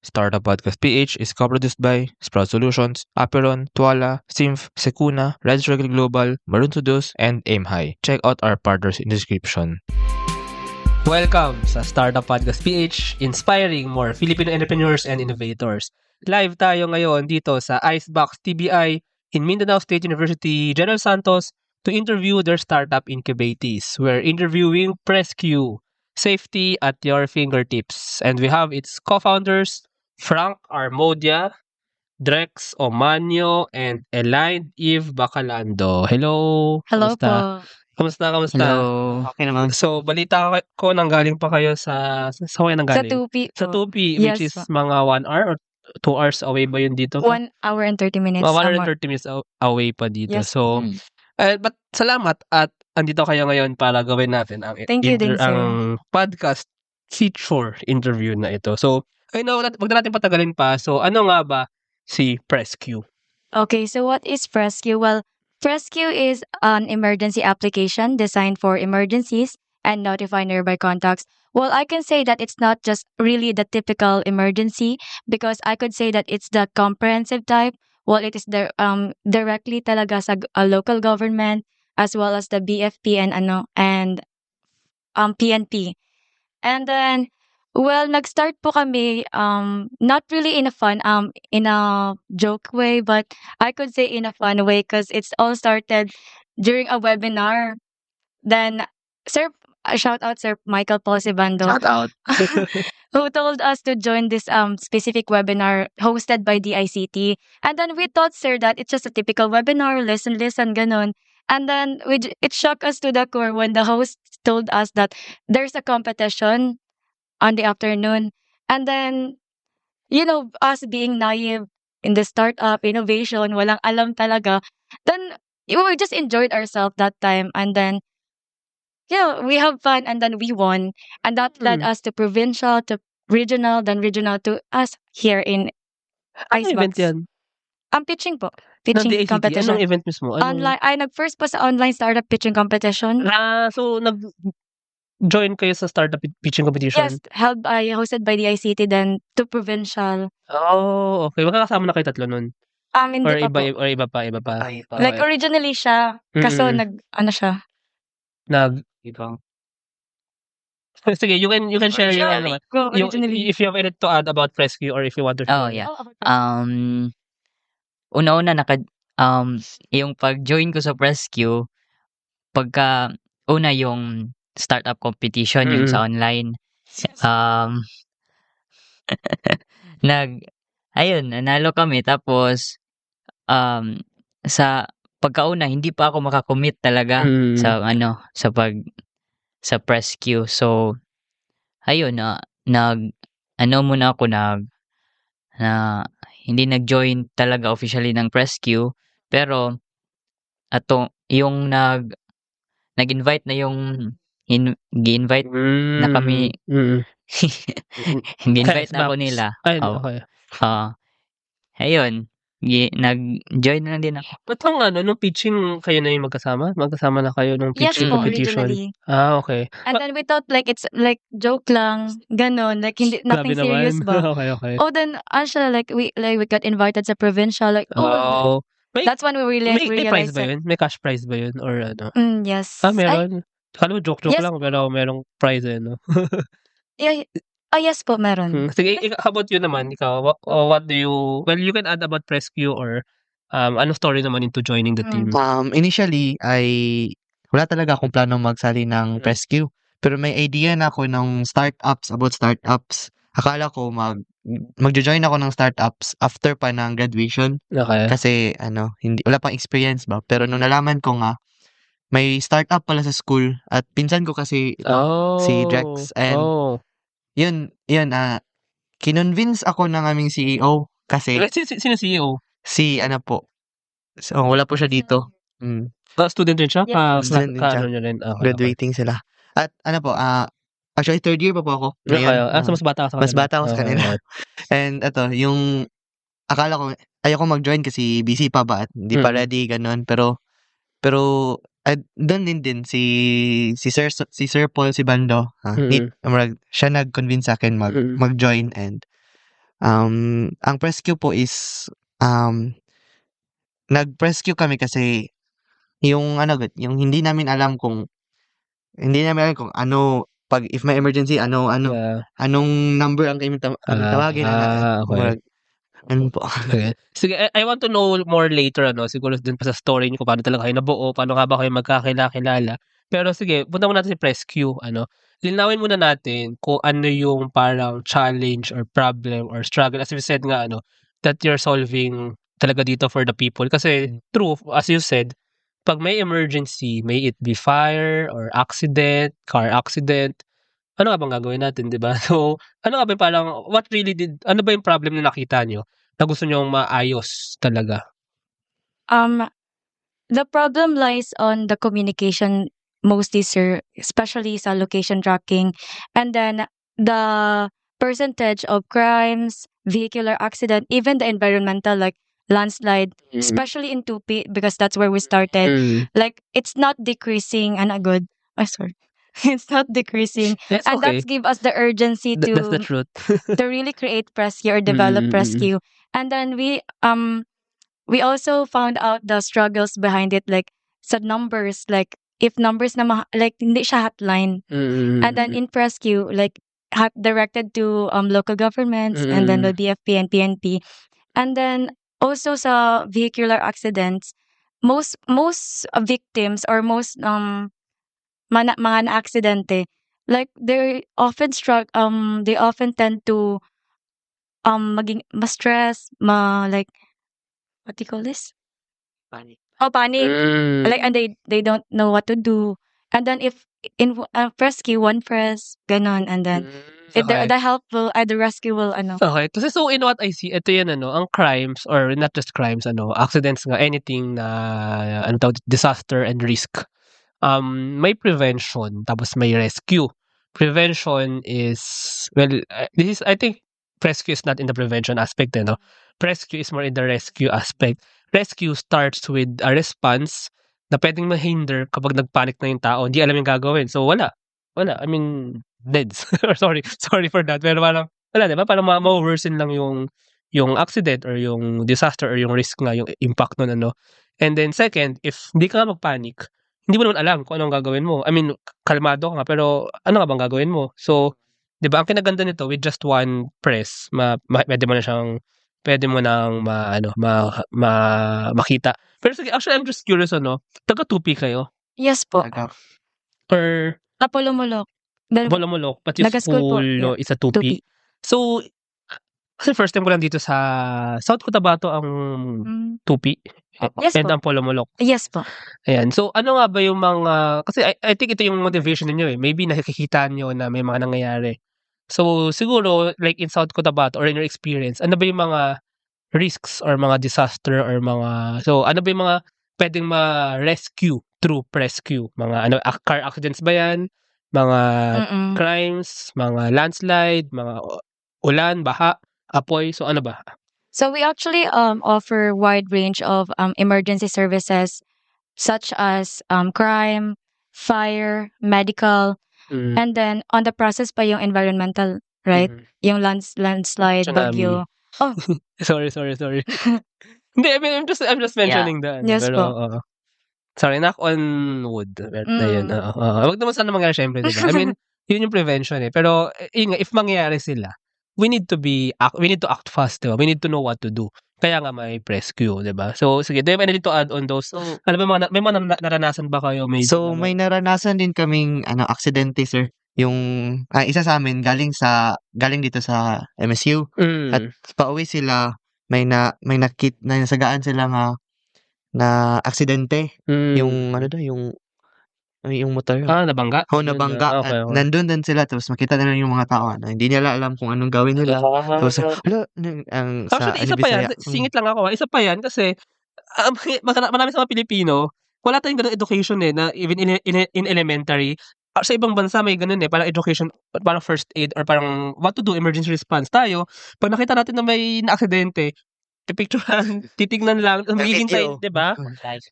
Startup Podcast PH is co-produced by Sprout Solutions, Aperon, Tuala, Symph, Secuna, Red Circle Global, Maroon Studios, and Aim High. Check out our partners in the description. Welcome sa Startup Podcast PH, inspiring more Filipino entrepreneurs and innovators. Live tayo ngayon dito sa Icebox TBI in Mindanao State University, General Santos, to interview their startup incubatees. We're interviewing Presque, safety at your fingertips. And we have its co-founders, Frank Armodia, Drex Omanio, and Elaine Eve Bacalando. Hello! Hello Kamusta? po. Kamusta? Hello. Okay naman. So, balita ko nanggaling pa kayo sa kayo Sa nanggaling? 2P Sa po. 2P, which Yes is po. mga 1 hour or 2 hours away ba yun dito? 1 hour and 30 minutes. Mga 130 minutes away pa dito. Yes. So, but salamat at andito kayo ngayon para gawin natin ang Thank you din, sir. ang podcast feature interview na ito. So, I know, wag na natin patagalin pa. So, ano nga ba si Presque? Okay, so what is Presque? Well, Presque is an emergency application designed for emergencies and notify nearby contacts. Well, I can say that it's not just really the typical emergency because I could say that it's the comprehensive type. Well, it is directly talaga sa local government as well as the BFP and PNP. And then, well, nag-start po kami not really in a joke way, but I could say in a fun way because it's all started during a webinar. Then, shout out Sir Michael Posibando, Shout out. who told us to join this specific webinar hosted by DICT. And then we thought, sir, that it's just a typical webinar, listen, ganon. And then it shocked us to the core when the host told us that there's a competition on the afternoon. And then, us being naive in the startup, innovation, walang alam talaga. Then, we just enjoyed ourselves that time. And then, we have fun and then we won. And that led us to provincial, to regional, then regional to us here in Ano event Icebox. yan? Pitching po. Ng Pitching DICT? competition. Anong event mismo? Online, nag-first po sa online startup pitching competition. So, nag-join kayo sa startup pitching competition? Yes, hosted by the ICT, then to provincial. Oh, okay. Magkakasama na kayo tatlo nun? Hindi Or pa po. iba pa? Like originally siya, kaso siya. Sige, you can share your Originally. if you have anything to add about Presque or if you want to Oh, yeah. Una-una yung pag-join ko sa Presque, una yung startup competition yung sa online. Nanalo kami tapos sa pagkauna hindi pa ako makakommit talaga sa Presque. So muna ako hindi nag-join talaga officially ng Presque, pero yung nag-invite na yung gi-invite na kami. Gi-invite na ako nila. Ay, okay. Nag-join na lang din ako. But nung pitching kayo na yung magkasama? Magkasama na kayo nung Yes pitching po, competition? originally. Okay. And then we thought like it's like joke lang, ganon, like hindi nothing Grabe serious naman. ba? Okay. Oh, then siya we got invited sa provincial, like that's when we really May prize realized ba yun? May cash prize ba yun? Or ano? Yes. Meron? Kala mo joke Yes. lang, pero merong prize no? Yes po, meron. Sige, how about you naman? Ikaw, what do you... Well, you can add about Presque or ano story naman into joining the team? Initially, wala talaga akong plano magsali ng Presque. Pero may idea na ako ng about startups. Akala ko magjo-join ako ng startups after pa ng graduation. Okay. Kasi wala pang experience ba. Pero nung nalaman ko nga, may startup pala sa school at pinsan ko kasi si Drex. And yun, kinonvince ako ng aming CEO kasi Sino CEO? wala po siya dito. Student din siya? Yes. Student din siya. Okay. Graduating sila. At actually third year pa po ako. Okay. So mas bata ka sa kanila? Mas bata ako sa kanila. And yung akala ko, ayoko mag-join kasi busy pa ba at hindi pa ready, ganun. Pero doon din si Sir Paul Sibando. Siya nag-convince sa akin mag-join and Ang rescue po is, nag-rescue kami kasi yung yung hindi namin alam kung ano, if may emergency, Yeah. anong number ang tawagin, Okay. ano po. Okay. Sige, I want to know more later, siguro dun pa sa story niyo kung paano talaga kayo nabuo, paano nga ba kayo magkakilala. Pero sige, punta muna natin si Rescue, linawin muna natin kung ano yung parang challenge or problem or struggle, as you said nga, that you're solving talaga dito for the people. Kasi true, as you said, pag may emergency, may it be fire or accident, car accident, ano nga bang gagawin natin, 'di ba? So, ano nga ba yung parang ano ba yung problem na nakita niyo na gusto niyong maayos talaga? The problem lies on the communication mostly, sir, especially sa location tracking. And then the percentage of crimes, vehicular accident, even the environmental, like landslide, especially in Tupi, because that's where we started. Like, it's not decreasing, and good. Sorry. It's not decreasing. That's And okay. that's give us the urgency That's the to truth. to really create rescue or develop rescue. And then we also found out the struggles behind it, like sa numbers, like if numbers na like hindi siya hotline. And then in rescue, like directed to local governments, and then the BFP and PNP. And then also sa vehicular accidents, most victims or most mga na-aksidente, like they often they often tend to maging ma-stress, like what do you call this? Panic. Oh, panic. Like, and they don't know what to do. And then if in rescue, one press, ganon. And then if Okay. the help will, the rescue will, Okay. Kasi so in what I see, ito yan ang crimes or not just crimes, accidents nga, anything na disaster and risk. May prevention tapos may rescue. Prevention is, well, this is, I think rescue is not in the prevention aspect, no? Rescue is more in the rescue aspect. Rescue starts with a response na pwedeng mahinder kapag nagpanic na yung tao, hindi alam yung gagawin. So wala. I mean, deads. sorry for that. Pero parang wala, 'di ba? Parang ma-worsen lang yung accident or yung disaster or yung risk nga, yung impact nun, And then second, if hindi ka nga magpanic, hindi mo naman alam kung anong gagawin mo. I mean, kalmado ka nga, pero ano nga bang gagawin mo? So, 'di ba, ang kinaganda nito, with just one press, pwede mo nang makita. Pero sige, actually, I'm just curious, taga-Tupi kayo? yes po. Or Napulumulok. Bolomolok, but yung Naga-school po, school yeah. is sa Tupi. So, kasi first time ko lang dito sa South Cotabato ang Tupi Yes and po. ang Polomolok. Yes po. Ayan. So, ano nga ba yung mga, kasi I think ito yung motivation ninyo eh. Maybe nakikita nyo na may mga nangyayari. So, siguro, like in South Cotabato or in your experience, ano ba yung mga risks or mga disaster or ano ba yung mga pwedeng ma-rescue through rescue? Mga car accidents ba yan? Mga crimes, mga landslide, mga ulan, baha, apoy, so ano ba? So we actually offer wide range of emergency services such as crime, fire, medical, and then on the process pa yung environmental, right? Yung landslide, Tsunami. bagyo. Oh, sorry. Hindi, I mean, I'm just mentioning that. Yes Pero, po. sorry, knock on wood. Na yun. Wag naman sana mangyari syempre, diba? I mean, yun yung prevention eh. Pero, yun nga, if mangyayari sila, we need to act fast, diba? We need to know what to do. Kaya nga may rescue, diba? So, sige, do you have anything to add on those? Ano ba may mga naranasan ba kayo? So, may naranasan din kaming aksidente, sir. Yung isa sa amin galing dito sa MSU at pauwi sila, may nasagaan sila na aksidente. Yung yung motor. Nabangga? Nabangga. Okay. At nandun din sila, tapos makita nila yung mga tao na hindi nila alam kung anong gawin nila. Tapos, Actually, isa pa yan. Singit lang ako. Isa pa yan kasi marami sa mga Pilipino, wala tayong ganun education eh, na even in elementary. Sa ibang bansa may ganun eh, parang education, parang first aid or parang what to do, emergency response. Tayo, pag nakita natin na may na-aksidente, pipicturean, titignan lang, magiging sign, di ba?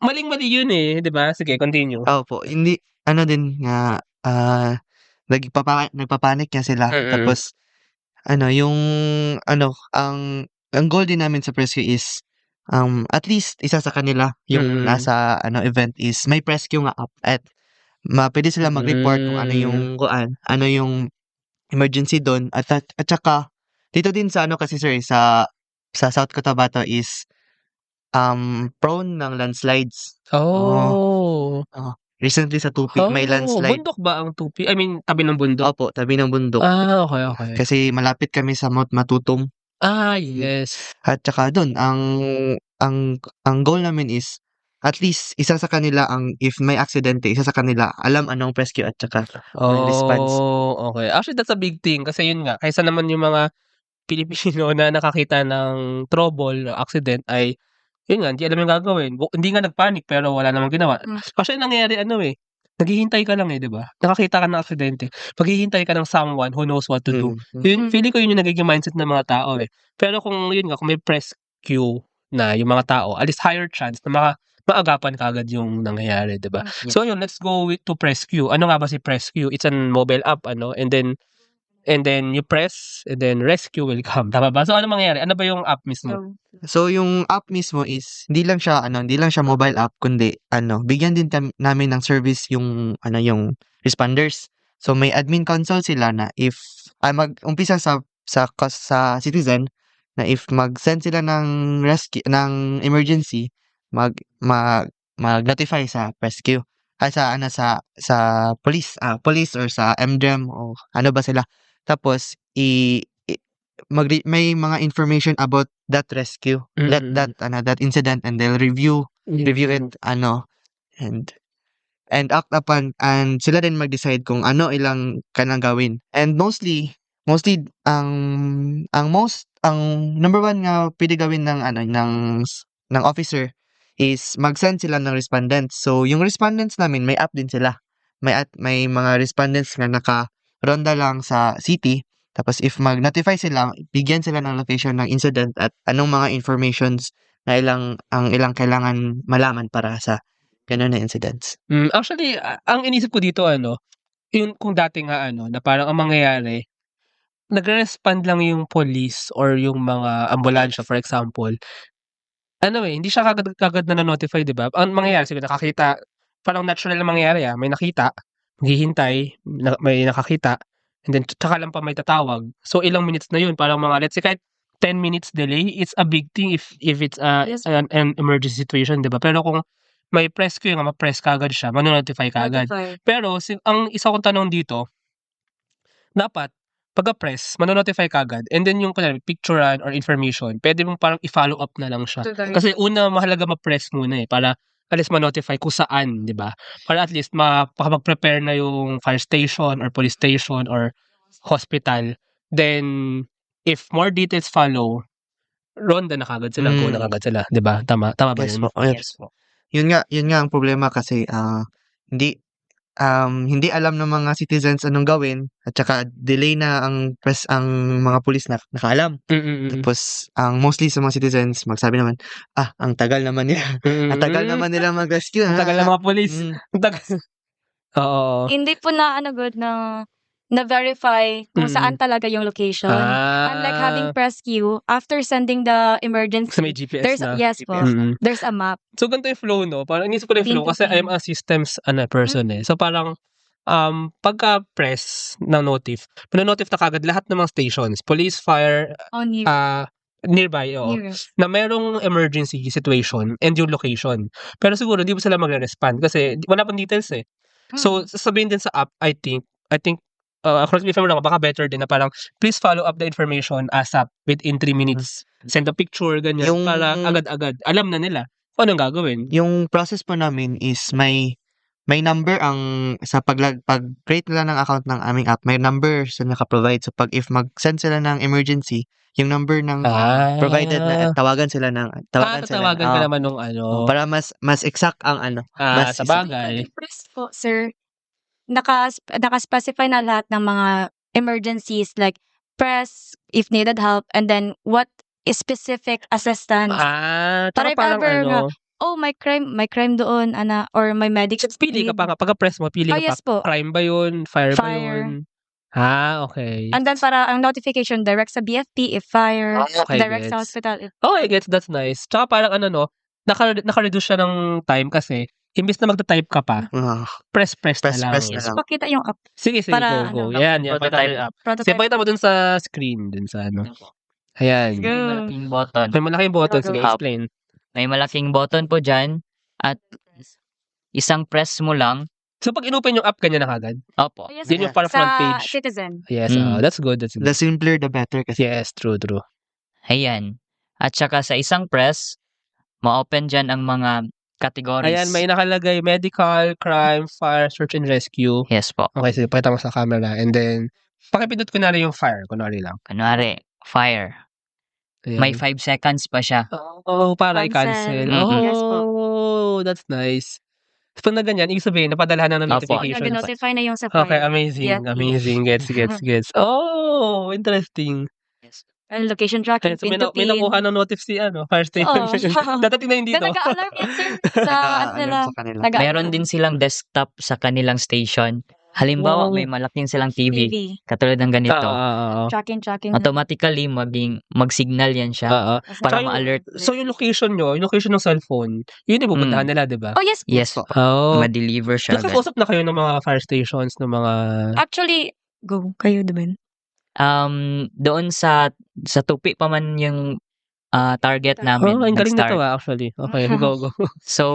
Maling-mali yun eh, di ba? Sige, continue. Opo, hindi, din nga, nagpapanik nga sila. Tapos, yung ang goal din namin sa Prescue is at least isa sa kanila yung nasa event is may Prescue nga app at pwede sila mag-report kung ano yung emergency doon at saka dito din sa kasi sir sa South Cotabato is prone ng landslides. Recently sa Tupi may landslide. Bundok ba ang Tupi? I mean, tabi ng bundok? Opo, tabi ng bundok. Okay. Kasi malapit kami sa Mount Matutum. Yes. At saka doon, ang goal namin is at least isa sa kanila if may aksidente, isa sa kanila alam anong rescue at saka response. Okay. Actually, that's a big thing kasi yun nga, kaysa naman yung mga Pilipino na nakakita ng trouble, accident ay yun nga, hindi alam yung gagawin. Hindi nga nagpanic pero wala namang ginawa. Kasi nangyayari naghihintay ka lang di ba? Nakakita ka ng aksidente. Maghihintay ka ng someone who knows what to do. Yun, feeling ko yun yung nagiging mindset ng mga tao Pero kung yun nga, kung may rescue na yung mga tao, at least higher chance na maagapan kagad yung nangyayari, di ba? So yun, let's go to Prescue. Ano nga ba si Prescue? It's an mobile app, and then you press, and then rescue will come. Tama ba? So ano mangyayari? Ano ba yung app mismo? So yung app mismo is hindi lang siya mobile app kundi bigyan din namin ng service yung responders. So may admin console sila na if mag-umpisa sa citizen na if mag-send sila ng rescue ng emergency mag-notify sa rescue sa police or sa MDM o ano ba sila. Tapos may mga information about that rescue, that incident, and they'll review it and act upon, and sila din mag-decide kung ilang kanang gawin. And mostly ang number one nga pwede gawin ng officer is mag-send sila ng respondents. So yung respondents namin may app din sila. May mga respondents nga naka-ronda lang sa city. Tapos if mag-notify sila, bigyan sila ng location ng incident at anong mga informations na ilang kailangan malaman para sa ganun na incidents. Actually, ang inisip ko dito yung kung dati nga na parang ang mangyayari, nagre-respond lang yung police or yung mga ambulansya for example. Hindi siya kagad na notify, di ba? Ang mangyayari, siguro nakakita, parang natural na mangyayari may nakita, maghihintay, may nakakita, and then tsaka lang pa may tatawag. So ilang minutes na yun, parang mga let's say kahit 10 minutes delay, it's a big thing if it's an emergency situation, di ba? Pero kung may rescue nga, ma-press kagad siya, manonotify kagad. Pero ang isa kong tanong dito, dapat pagka-press, manonotify kagad, and then yung picturean or information, pwede mong parang i-follow up na lang siya. Kasi una, mahalaga ma-press muna para at least ma-notify kung saan, di ba? Para at least makapag-prepare na yung fire station or police station or hospital. Then, if more details follow, ronda na kagad sila, go na kagad sila, di ba? Tama ba Yes yun? po. Yes po. Yun nga ang problema kasi hindi alam ng mga citizens anong gawin at saka delay na ang mga pulis na nakaalam. Tapos ang mostly sa mga citizens magsabi naman, ang tagal naman nila. Ang tagal naman nila mag-rescue. Ang tagal ng mga pulis. Oo. Hindi po na good na verify kung saan talaga yung location. Unlike having rescue, after sending the emergency, Kasi may GPS na. Yes po. There's a map. So, ganito yung flow, no? Parang inisip ko na yung flow kasi I'm a systems person So, parang pagka-press ng notif, pinanotif na kagad lahat ng mga stations, police, fire, nearby, na merong emergency situation and yung location. Pero siguro, hindi mo sila magre-respond kasi wala pang details So, sasabihin din sa app, I think, correct me if I'm wrong, baka better din na parang, please follow up the information ASAP within 3 minutes. Send a picture, ganyan, para agad-agad. Alam na nila kung anong gagawin. Yung process po namin is may number sa pag-create nila ng account ng aming app, may number sila naka-provide. So, if mag-send sila ng emergency, yung number ng provided na tawagan sila tatawagan ka naman nung para mas exact ang mas sa bagay. Press po, sir. Naka-specify na lahat ng mga emergencies like press if needed help and then what is specific assistance. Para parang may crime doon, or may medic. Pili ka pa, pagka-press mo, pili ka yes pa. po. Crime ba yun? Fire ba yun? Okay. And then para ang notification direct sa BFP if fire, Okay, direct sa gets. hospital. Okay, gets. That's nice. Tsaka parang ano, no, naka-reduce siya ng time kasi imbis na magta-type ka pa, press Press na lang. na lang. Pakita yung app. Sige, Para go. ano, Yan, pakita prototype. mo yung app. Sige, Prototype. pakita mo dun sa screen, dun sa ano. Ayan. Go. May malaking button. May malaking button. Sige, Hub. explain. May malaking button po dyan at isang press mo lang. So, pag in-open yung app, ganyan na kagad? Opo. Yes, Yun yung parang front sa page. Citizen. Yes, that's good. That's good. The simpler, the better kasi. Yes, true. Ayan. At saka sa isang press, ma-open dyan ang mga categories. Ayan, may nakalagay medical, crime, fire, search and rescue. Yes po. Okay, sige, pakita mo sa camera. And then, pakipindot ko na rin yung fire. Kunwari lang. Kunwari, fire. Ayan. May 5 seconds pa siya. Oh, para Cancel. i-cancel. Yes po. Oh, that's nice. So, pag na ganyan, ibig sabihin, napadalahan na ng Opo. notification. Nag-notify na yung sa fire. Okay, amazing. Yes. Amazing. Gets. Oh, interesting. And location tracking, So, pin may to pin. nakuha ng notif si fire station. Oo. Dadating na yun Kaya dito. nag-alarm yan, sir. Sa ano nila. Sa kanila. Meron din silang desktop sa kanilang station. Halimbawa, Wow. may malaking silang TV. TV. Katulad ng ganito. Oo. Tracking. Automatically, mag-signal yan siya Oo. para Tsaka yung- ma-alert. So, yung location nyo, yung location ng cellphone, yun yung pupuntahan nila, di ba? Oh, yes. Yes po. Oh. Ma-deliver siya agad. Nakakausap na kayo ng mga fire stations, ng mga... Actually, go. Kayo, diba? Doon sa tupi pa man yung target namin. Oh, ang galing nag-start. nito actually. Okay, go. So,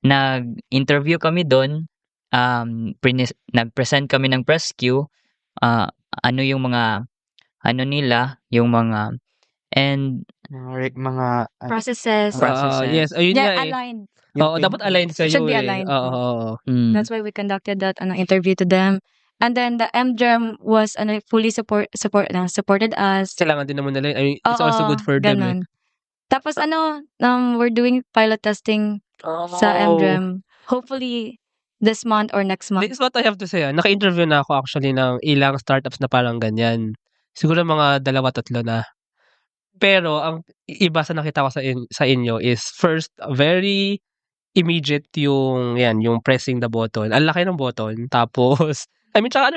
nag-interview kami doon. Nag-present kami ng press queue. Ano yung mga, and Mga Processes. Processes. Yes, ayun Yeah, nga eh. aligned. Oo, dapat aligned kayo Should be eh. aligned. Oo. That's why we conducted that interview to them. And then the MGEM was fully supported us. Kailangan din naman nila. I mean, it's also good for them. Ganun. Tapos we're doing pilot testing sa MGEM. Hopefully this month or next month. This is what I have to say. Naka-interview na ako actually ng ilang startups na parang ganyan. Siguro mga 2-3 na. Pero ang iba sa nakita ko sa inyo is first, very immediate yung pressing the button. Ang laki ng button. Tapos, I mean, tsaka ano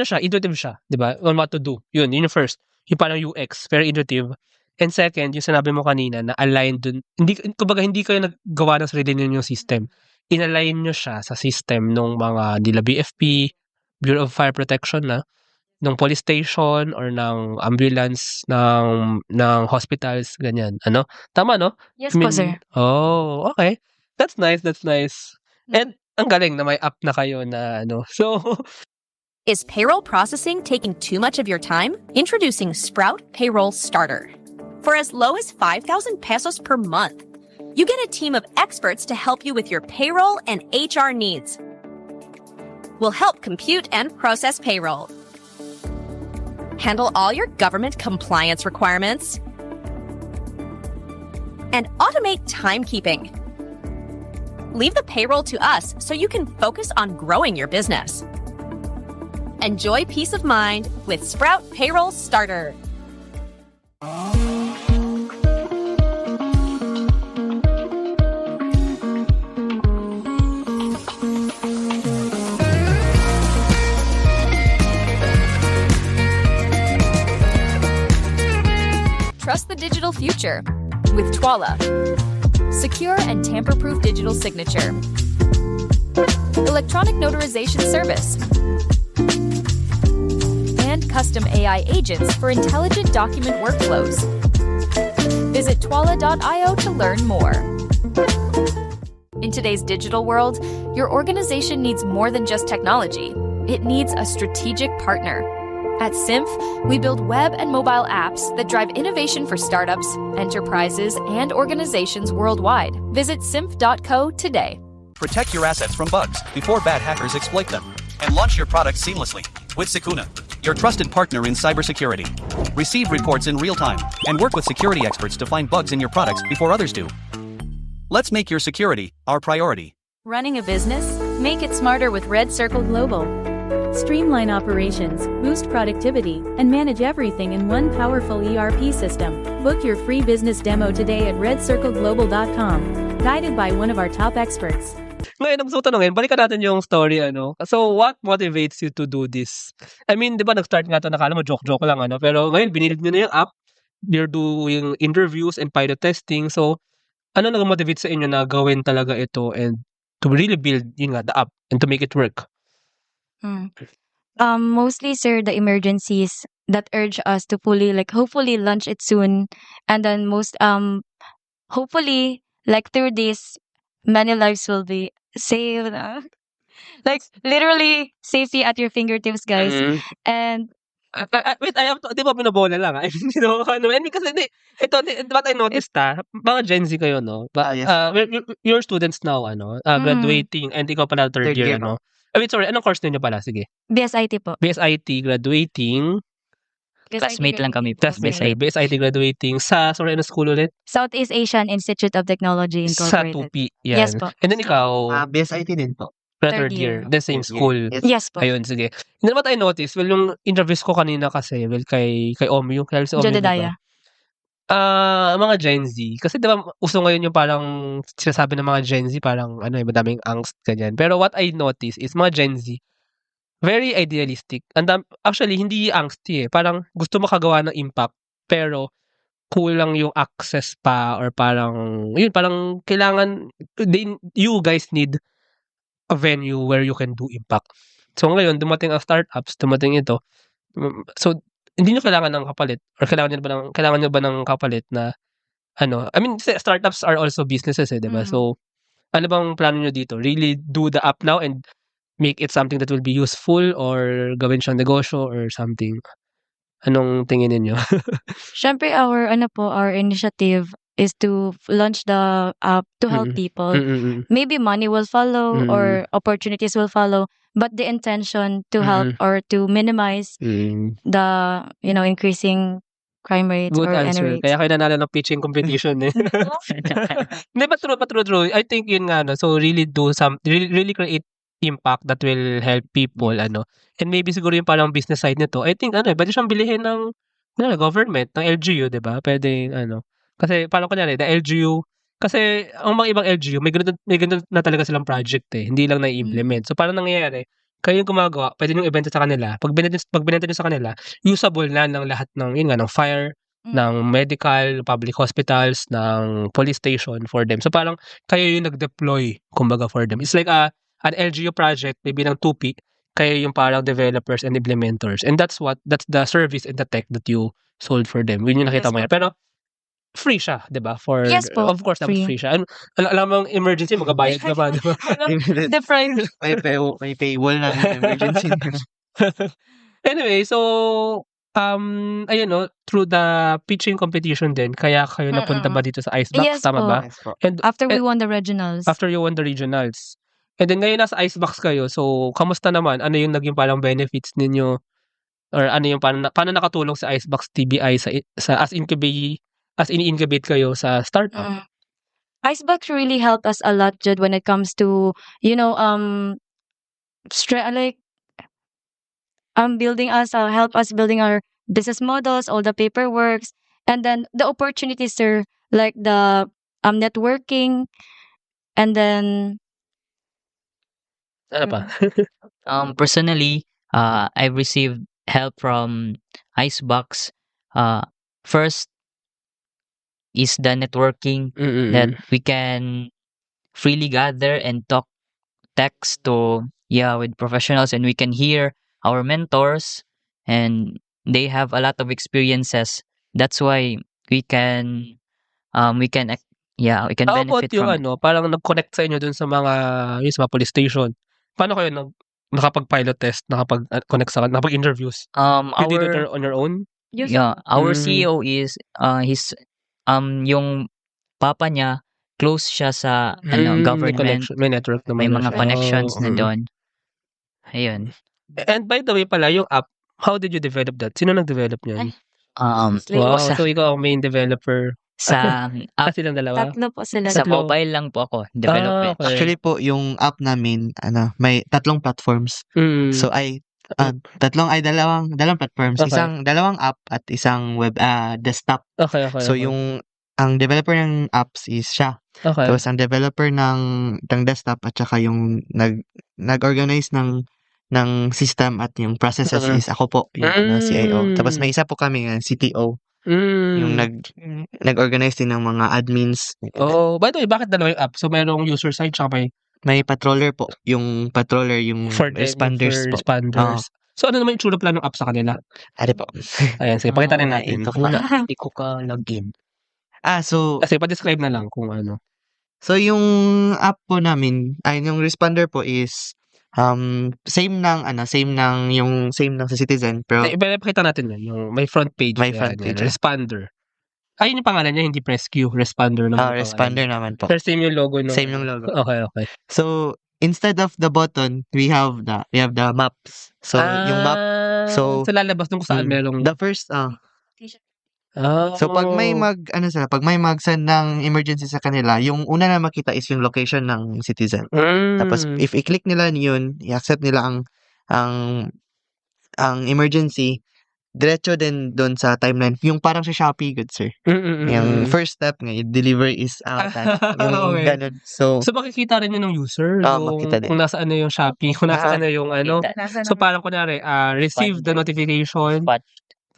siya, intuitive siya, di ba? On what to do. Yun yung first. Yung parang UX, very intuitive. And second, yung sinabi mo kanina na aligned dun. Kumbaga, hindi kayo naggawa ng sarili ninyong system. In-align nyo siya sa system ng mga nila BFP, Bureau of Fire Protection ng police station or ng ambulance, ng hospitals, ganyan. Ano? Tama, no? Yes po, sir. Oh, okay. That's nice. And ang galing na may app na kayo na So, Is payroll processing taking too much of your time? Introducing Sprout Payroll Starter. For as low as 5,000 pesos per month, you get a team of experts to help you with your payroll and HR needs. We'll help compute and process payroll, handle all your government compliance requirements, and automate timekeeping. Leave the payroll to us so you can focus on growing your business. Enjoy peace of mind with Sprout Payroll Starter. Trust the digital future with Twala. Secure and tamper-proof digital signature. Electronic notarization service. And custom AI agents for intelligent document workflows. Visit twala.io to learn more. In today's digital world, your organization needs more than just technology. It needs a strategic partner. At Symph, we build web and mobile apps that drive innovation for startups, enterprises, and organizations worldwide. Visit symph.co today. Protect your assets from bugs before bad hackers exploit them. And launch your products seamlessly with Secuna, your trusted partner in cybersecurity. Receive reports in real time and work with security experts to find bugs in your products before others do. Let's make your security our priority. Running a business? Make it smarter with Red Circle Global. Streamline operations, boost productivity, and manage everything in one powerful ERP system. Book your free business demo today at redcircleglobal.com, guided by one of our top experts. Ngayon, ang gusto ko tanungin, balikan natin yung story, ano. So, what motivates you to do this? I mean, di ba, nag-start nga ito, nakala mo, joke-joke lang, ano. Pero ngayon, binilig nyo na yung app. You're doing interviews and pilot testing. So, ano nag-motivate sa inyo na gawin talaga ito and to really build, yun nga, the app and to make it work? Mostly, sir, the emergencies that urge us to hopefully launch it soon. And then hopefully, like through this, many lives will be saved. Like, literally, safety at your fingertips, guys. And, Wait, I have to, di ba binabola lang? I mean, I mean, kasi what I noticed mga Gen Z kayo, no? Yes. You're students now, graduating, and ikaw pala third year, year, ano? Wait, sorry, anong course ninyo pala? Sige. BSIT po. BSIT, graduating, Classmate lang kami po. classmate, BSIT graduating sa, sorry, ano school ulit? Southeast Asian Institute of Technology Sa Incorporated. 2P, yan. Yes po. And then ikaw, BSIT din po. third third year, year. the same school. Yes. Yes po. Ayun, sige. And then what I noticed, well, yung interviews ko kanina kasi, well, kay Omi, yung kaya si Omi, Jodedaya. mga Gen Z. Kasi diba, uso ngayon yung parang sinasabi ng mga Gen Z, parang madaming angst, ganyan. Pero what I noticed is mga Gen Z, very idealistic. Actually, hindi angsty Parang gusto makagawa ng impact, pero kulang yung access pa or parang, yun, parang kailangan, you guys need a venue where you can do impact. So ngayon, dumating ang startups, dumating ito. So, hindi nyo kailangan ng kapalit or kailangan nyo ba ng kapalit na I mean, startups are also businesses diba? So, ano bang plano nyo dito? Really do the app now and make it something that will be useful or gawin siyang negosyo or something? Anong tingin ninyo? Syempre, our initiative is to launch the app to help people. Maybe money will follow or opportunities will follow, but the intention to help or to minimize the increasing crime rates Good or answer. any rates. Kaya kayo nanalo ng pitching competition Hindi, but true. I think yun nga, so really do really create impact that will help people, And maybe siguro yung parang business side nito, I think, pwede siyang bilihin ng government, ng LGU, diba? Pwede, kasi parang kunyari, the LGU, kasi ang mga ibang LGU, may ganun na talaga silang project hindi lang na-implement. So parang nangyayari, kayo yung gumagawa, pwede nyo ibenta sa kanila. Pag binenta nyo sa kanila, usable na ng lahat ng, ng fire, ng medical, public hospitals, ng police station for them. So parang kayo yung nag-deploy, kumbaga, for them. It's like an LGU project, maybe ng 2P, kayo yung parang developers and implementers. And that's the service and the tech that you sold for them. Yun yung nakita mo yan. Pero, free siya, di ba? Yes po, Of course, free siya. Alam mo, emergency, magabayad ka pa, di ba? The price. May paywall na emergency. Anyway, so, ayun through the pitching competition din, kaya kayo napunta ba dito sa Icebox? Yes Tama po. ba? Yes po. And After we won the regionals. after you won the regionals. And then ngayon nasa Icebox kayo, so kamusta naman? Ano yung naging parang benefits ninyo? Or ano yung paano nakatulong sa Icebox TBI sa as in-incubate kayo sa startup? Icebox really helped us a lot, Jude, when it comes to, help us building our business models, all the paperworks, and then the opportunities, sir, like the networking, and then Ano pa? Personally, I've received help from Icebox. First is the networking that we can freely gather and text with professionals, and we can hear our mentors, and they have a lot of experiences. That's why we can benefit yung from it. parang nag-connect sa inyo dun sa mga police station. Paano kayo nakapag-pilot test, nakapag-connect nakapag-interviews? You did it on your own? yes, Our CEO is yung papa niya, close siya sa government. May network naman. May na mga siya. connections na Mm. doon. Ayun. And by the way pala, yung app, how did you develop that? Sino nag-develop niyan? Wow, Sa so ikaw ang main developer. sa app, Silang dalawa? tatlo po sila. sa tatlo. mobile lang po ako development. Okay. Actually po, yung app namin, may 3 platforms. Mm. So dalawang platforms. Okay. Dalawang app at isang web desktop. Okay. So yung ang developer ng apps is siya. Okay. Tapos ang developer ng desktop at saka yung nag-organize ng system at yung processes is ako po, yung CIO. Tapos may isa po kami, CTO. Yung nag-organize din ng mga admins. Oh, by the way, bakit dalawa yung app? So, mayroong user side tsaka may patroller po. Yung patroller, yung for responders po. Responders. So, ano naman yung tsura pala ng app sa kanila? Ari po. Ayan, sige, pakita rin natin. Hindi ko ka login. So, Kasi, pa-describe na lang kung ano. So, yung app po namin, yung responder po is same ng sa Citizen, pero Ipakita natin yan, yung may front page. May yan, front yan, page. Responder. Ayun yung pangalan niya, hindi Prescue. Responder naman. responder naman po. Pero same yung logo. Same yung logo. Okay. So, instead of the button, we have the maps. So, yung map, so lalabas nung kung saan merong the first so pag may pag may mag-send ng emergency sa kanila, yung una na makita is yung location ng Citizen. Tapos if i-click nila yun, i-accept nila ang emergency, diretso din doon sa timeline. Yung parang sa Shopee, good sir. Yung first step nga, yung delivery is out. Yung Okay. ganun. So makikita rin yun ng user. makita din. Kung nasaan na yung Shopee, kung nasaan na yung ano. So parang kunwari, receive the notification,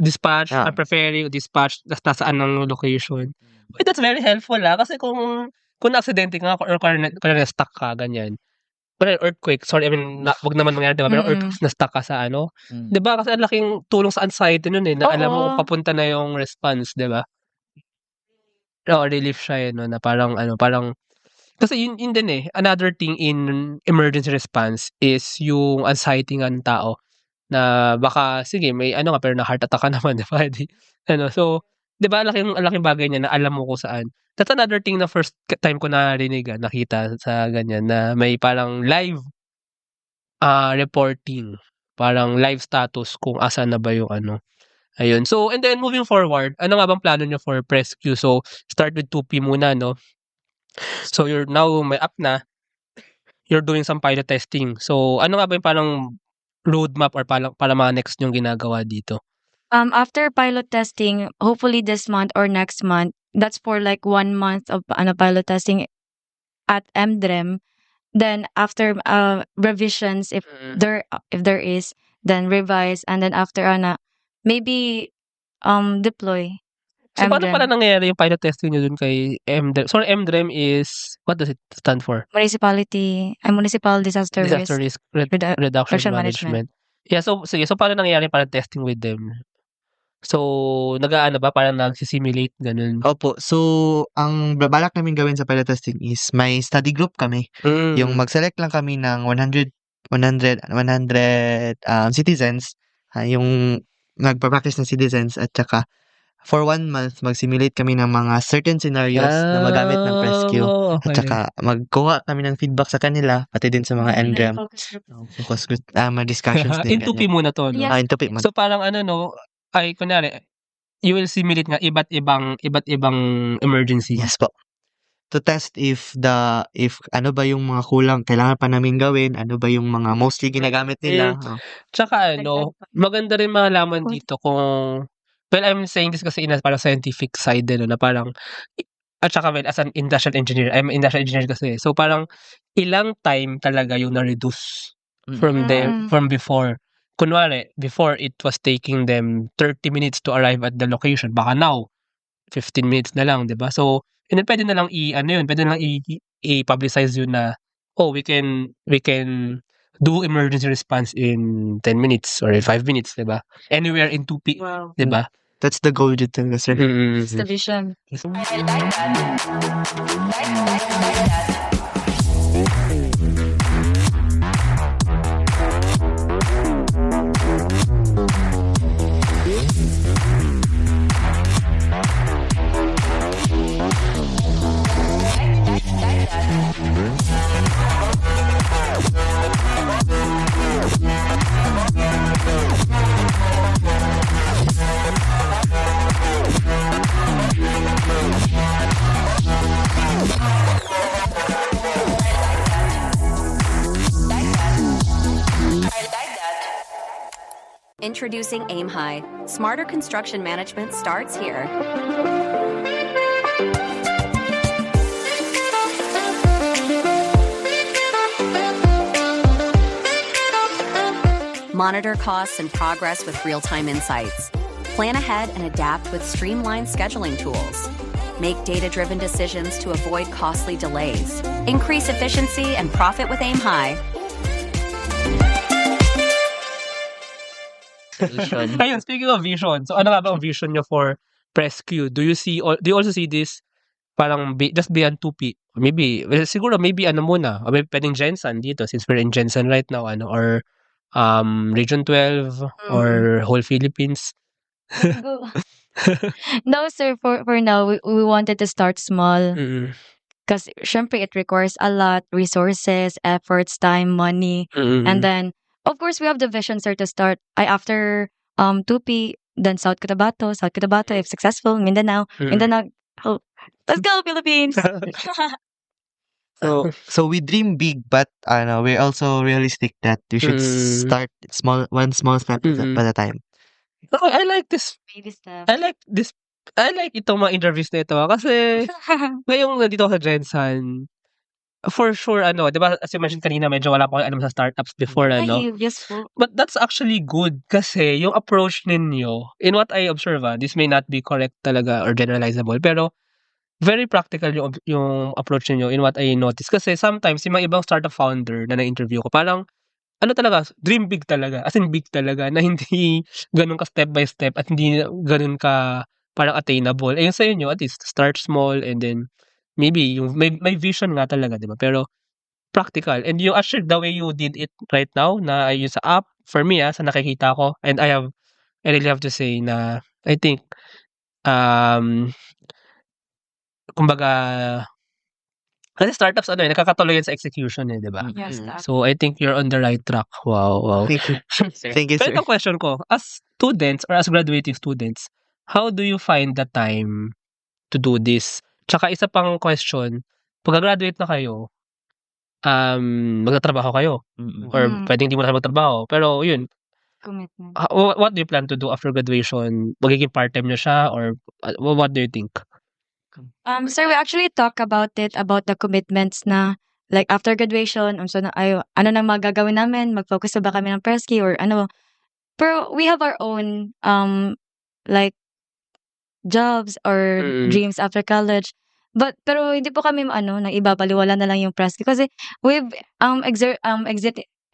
dispatch, preparing, dispatch, nasaan ng location. Wait, that's very helpful kasi kung na-aksidente ka or kung na-stuck ka, ganyan. Pero earthquake, sorry, wag naman mangyari, diba? Pero earthquake, na-stuck ka sa ano. Diba? Kasi ang laking tulong sa anxiety nun na alam mo kung papunta na yung response, diba? Relief siya no, na parang, kasi yun din another thing in emergency response is yung anxiety ng tao na baka, sige, may pero na-heart attack ka naman, diba? So, diba, laking bagay niya na alam mo kung saan. That's another thing na first time ko narinig, nakita sa ganyan, na may parang live reporting, parang live status kung asan na ba yung Ayun. So, and then moving forward, ano nga bang plano nyo for Prescue? So, start with 2P muna, no? So, may app na, you're doing some pilot testing. So, ano nga ba yung parang roadmap or para mga next yung ginagawa dito? After pilot testing, hopefully this month or next month, that's for like 1 month of pilot testing at MDREM. Then after revisions, if there is, then revise, and then after maybe deploy. So paano pala nangyayari yung pilot testing nyo dun kay MDREM? Sorry, MDREM is, what does it stand for? Municipal Disaster Risk Reduction Management. Yeah, so sige, so paano nangyayari para testing with them? So, nag-aano ba? Parang nag-simulate, ganun. Opo. So, ang balak namin gawin sa pilot testing is may study group kami. Yung mag-select lang kami ng 100 citizens, yung nagpa-practice ng citizens, at saka for 1 month, mag-simulate kami ng mga certain scenarios na magamit ng Prescue. Okay. At saka magkuha kami ng feedback sa kanila, pati din sa mga NDREM. Focus group, mga discussions din. In 2P muna to, no? Yes. In 2P muna. So, parang kunwari, you will simulate nga iba't ibang emergency. Yes po. To test if ano ba yung mga kulang kailangan pa namin gawin, ano ba yung mga mostly ginagamit nila. Tsaka maganda rin malaman dito kung, well, I'm saying this kasi para scientific side din, na parang, at saka as an industrial engineer, I'm industrial engineer kasi, so parang ilang time talaga yung na-reduce from before. Kunwari, before it was taking them 30 minutes to arrive at the location. Baka now, 15 minutes na lang, diba? So, and then pwede na lang i-publicize yun na, we can do emergency response in 10 minutes or in 5 minutes, diba? Anywhere in 2P, diba? That's the goal dito, sir. It's the vision. Introducing Aim High. Smarter construction management starts here. Monitor costs and progress with real-time insights. Plan ahead and adapt with streamlined scheduling tools. Make data-driven decisions to avoid costly delays. Increase efficiency and profit with Aim High. Vision. Ayun, speaking of vision, so ano nga ba ang vision nyo for Presque? Do you also see this parang just beyond 2P? Maybe, well, siguro maybe ano muna, or maybe pwedeng Gensan dito since we're in Gensan right now, or Region 12 or whole Philippines. No, sir. For now, we wanted to start small Mm-mm. because syempre it requires a lot, resources, efforts, time, money, Mm-mm. and then of course we have the vision, sir, to start. After 2P, then South Cotabato, if successful, Mindanao, Mindanao. Oh, let's go Philippines. So we dream big, but we're also realistic that we should start one small step at a time. Oh, I like this. Baby steps. I like itong mga interviews na ito kasi ngayong nandito ako sa Gensan, for sure, di ba, as you mentioned kanina, medyo wala pa akong alam sa startups before, Ay, yes po. But that's actually good kasi yung approach ninyo, in what I observe, this may not be correct talaga or generalizable, pero very practical yung approach ninyo in what I noticed. Kasi sometimes, yung mga ibang startup founder na na-interview ko, parang, talaga, dream big talaga. As in big talaga, na hindi ganun ka step by step at hindi ganun ka parang attainable. Yung sa inyo, at least, start small and then, maybe, yung may vision nga talaga, di ba? Pero, practical. And yung actually, the way you did it right now, na yung sa app, for me, sa nakikita ko, and I really have to say na, I think, kumbaga, kasi startups, nakakatuloy yan sa execution, di ba? Yes, So, I think you're on the right track. Wow. Thank you. Thank you, Pero sir. itong question ko, as students or as graduating students, how do you find the time to do this? Tsaka isa pang question, pagka-graduate na kayo, magtatrabaho kayo. Or pwedeng hindi mo na magtrabaho. Pero yun, Commitment. what do you plan to do after graduation? Magiging part-time na siya or what do you think? Sir, we actually talk about it, about the commitments na, like, after graduation, so ano nang magagawin namin, mag-focus na ba kami ng Presque or ano. Pero we have our own, like, jobs or dreams after college. Pero hindi po kami, nang ibabaliwala na lang yung Presque. Kasi we've,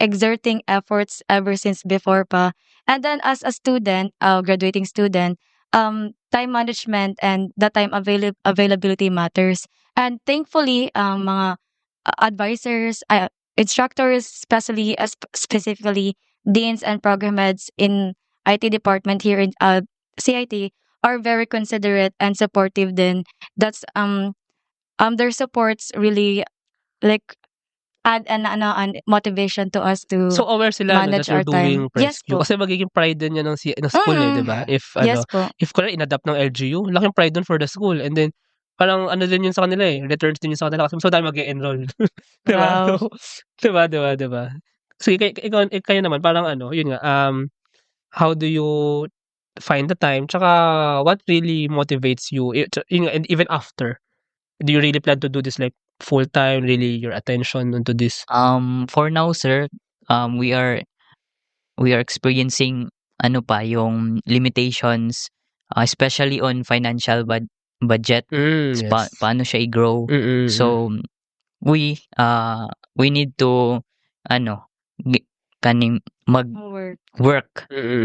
exerting efforts ever since before pa. And then as a student, graduating student, time management and the time availability matters. And thankfully, mga advisors, instructors, specifically deans and program heads in IT department here in CIT are very considerate and supportive din. That's their supports really like add an motivation to us to So aware sila manage that you're our time. doing Presque. Yes po. Kasi magiging pride din yan ng school di ba? If Yes po. if in-adapt ng LGU, laking pride dun for the school. And then parang din yun sa kanila returns din yun sa kanila kasi so dahil mag-e-enroll. Di ba? Wow. Diba? Sige, kayo naman, parang yun nga, how do you find the time? Tsaka, what really motivates you? And even after, do you really plan to do this like full-time, really your attention onto this? For now, sir, we are experiencing yung limitations, especially on financial budget. Yes. Paano siya i-grow? So we need to work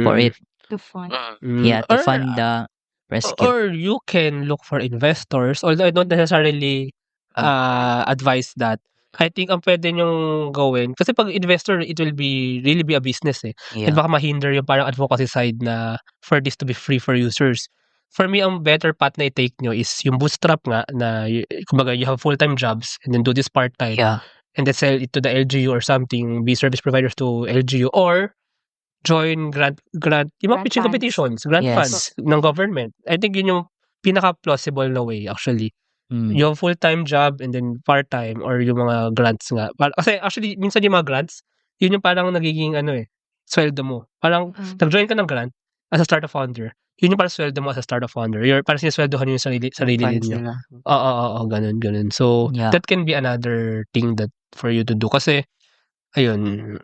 for it. To fund. To fund the Presque. Or you can look for investors, although I don't necessarily advise that. I think ang pwede nyong gawin, kasi pag investor, it will really be a business And baka mahinder yung parang advocacy side na for this to be free for users. For me, ang better path na i-take nyo is yung bootstrap nga na kumbaga you have full-time jobs and then do this part-time and then sell it to the LGU or something, be service providers to LGU or join grant yung mga pitching funds. competitions, grant Yes. funds ng government. I think yun yung pinaka-plausible na way actually. Yung full-time job and then part-time or yung mga grants nga. Kasi actually, minsan yung mga grants, yun yung parang nagiging sweldo mo. Parang nag-join ka ng grant as a startup founder. Yun yung parang sweldo mo as a startup founder. Parang sinesweldohan yung sarili Funds ninyo. nila. Oo, ganun. So, that can be another thing that for you to do. Kasi, ayun,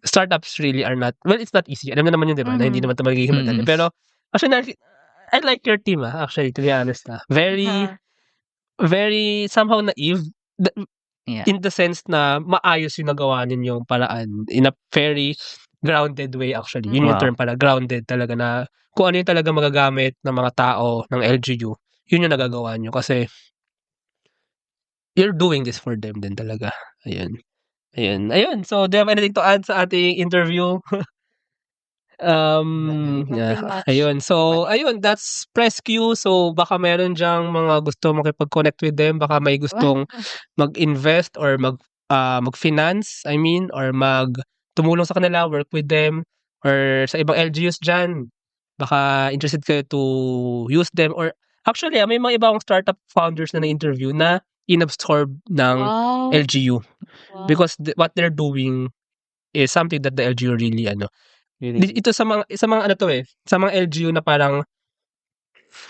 startups really are not, well, it's not easy. Alam na naman yun, di ba? Na hindi naman ito magiging madali. Pero, actually, I like your team, actually, to be honest. Very, somehow naive. In the sense na maayos yung nagawa ninyong paraan in a very grounded way actually. Yun yung term pala, grounded talaga na kung ano yung talaga magagamit ng mga tao ng LGU, yun yung nagagawa nyo kasi you're doing this for them din talaga. Ayun. So, do you have anything to add sa ating interview? Ayun. So, that's PressQ. So, baka meron dyang mga gusto makipag-connect with them. Baka may gustong mag-invest or mag-finance, or tumulong sa kanila, work with them, or sa ibang LGUs dyan. Baka interested kayo to use them. Or, actually, may mga ibang startup founders na na-interview na inabsorb ng LGU. Because what they're doing is something that the LGU really, ito sa mga sa mga LGU na parang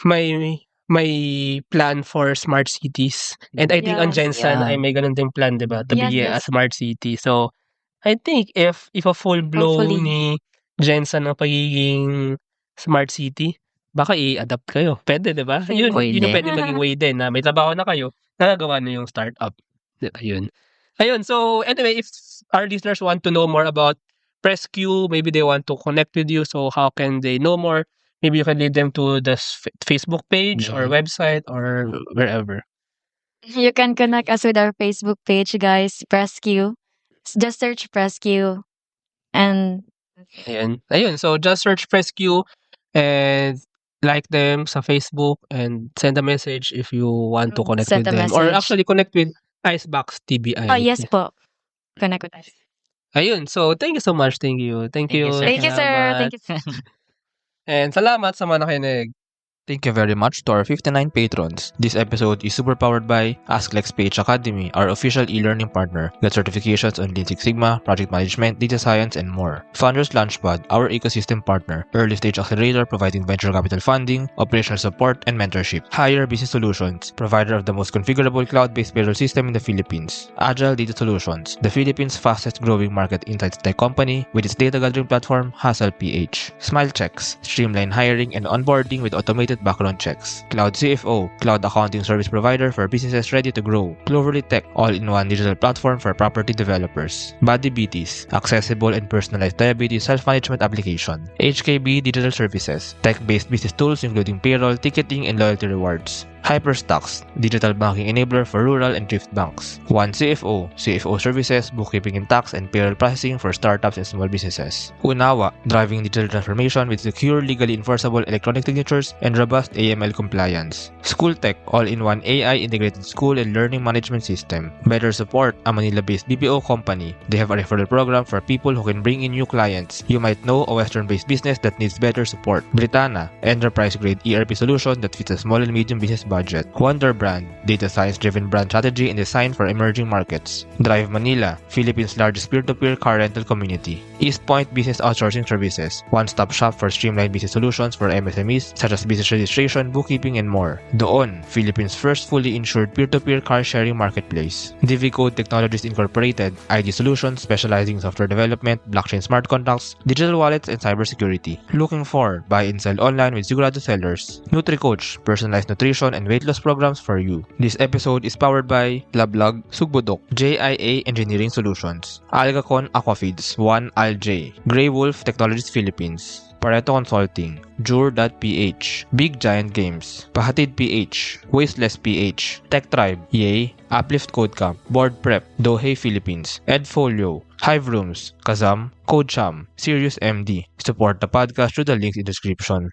may plan for smart cities. And I think ang Jensen ay may ganun ding plan, 'di ba? To be a smart city. So I think if a full blow ni Jensen ang pagiging smart city, baka i-adapt kayo. Pwede, 'di ba? Yun yung pwede maging way din na may trabaho na kayo, nagagawa na yung startup. Ayun. So anyway, if our listeners want to know more about PressQ, maybe they want to connect with you, so how can they know more? Maybe you can lead them to the Facebook page or website or wherever. You can connect us with our Facebook page, guys, PressQ. Just search PressQ. And ayun. So just search PressQ and like them sa Facebook and send a message if you want to connect with them. Or actually connect with Icebox TBI. Oh, yes po. Connect with us. Ayun. So, thank you so much. Thank you. Thank you, sir. Thank you. And salamat sa mga nakinig. Thank you very much to our 59 patrons. This episode is super powered by AskLex PH Academy, our official e-learning partner. Get certifications on Lean Six Sigma, project management, data science, and more. Founders Launchpad, our ecosystem partner. Early stage accelerator providing venture capital funding, operational support, and mentorship. Hire Business Solutions, provider of the most configurable cloud-based payroll system in the Philippines. Agile Data Solutions, the Philippines' fastest growing market insights tech company with its data gathering platform, Hustle PH. Smile Checks, streamline hiring and onboarding with automated background checks. Cloud CFO, cloud accounting service provider for businesses ready to grow. Cloverly Tech, all-in-one digital platform for property developers. Body Beaties, accessible and personalized diabetes self-management application. HKB Digital Services, tech-based business tools including payroll, ticketing, and loyalty rewards. Hyperstocks, digital banking enabler for rural and thrift banks. One CFO, CFO services, bookkeeping and tax, and payroll processing for startups and small businesses. Unawa, driving digital transformation with secure, legally enforceable electronic signatures and robust AML compliance. School Tech, all-in-one AI integrated school and learning management system. Better Support, a Manila-based BPO company. They have a referral program for people who can bring in new clients. You might know a Western-based business that needs better support. Britanna, enterprise-grade ERP solution that fits a small and medium business budget. Wonder Brand, data science-driven brand strategy and design for emerging markets. Drive Manila, Philippines' largest peer-to-peer car rental community. East Point Business Outsourcing Services, one-stop shop for streamlined business solutions for MSMEs such as business registration, bookkeeping, and more. Doon, Philippines' first fully insured peer-to-peer car-sharing marketplace. DiviCode Technologies Incorporated, ID solutions specializing in software development, blockchain smart contracts, digital wallets, and cybersecurity. Looking for buy and sell online with Sigurado sellers. NutriCoach, personalized nutrition and weight loss programs for you. This episode is powered by Lablog, Sugbudok, JIA Engineering Solutions, Algacon Aquafeeds, 1ALJ, Grey Wolf Technologies Philippines, Pareto Consulting, Jure.ph, Big Giant Games, Pahatid PH, Wasteless PH, Tech Tribe, Yay, Uplift Codecamp, Board Prep, Dohey Philippines, Edfolio, Hive Rooms, Kazam, CodeCham, Sirius MD. Support the podcast through the links in the description.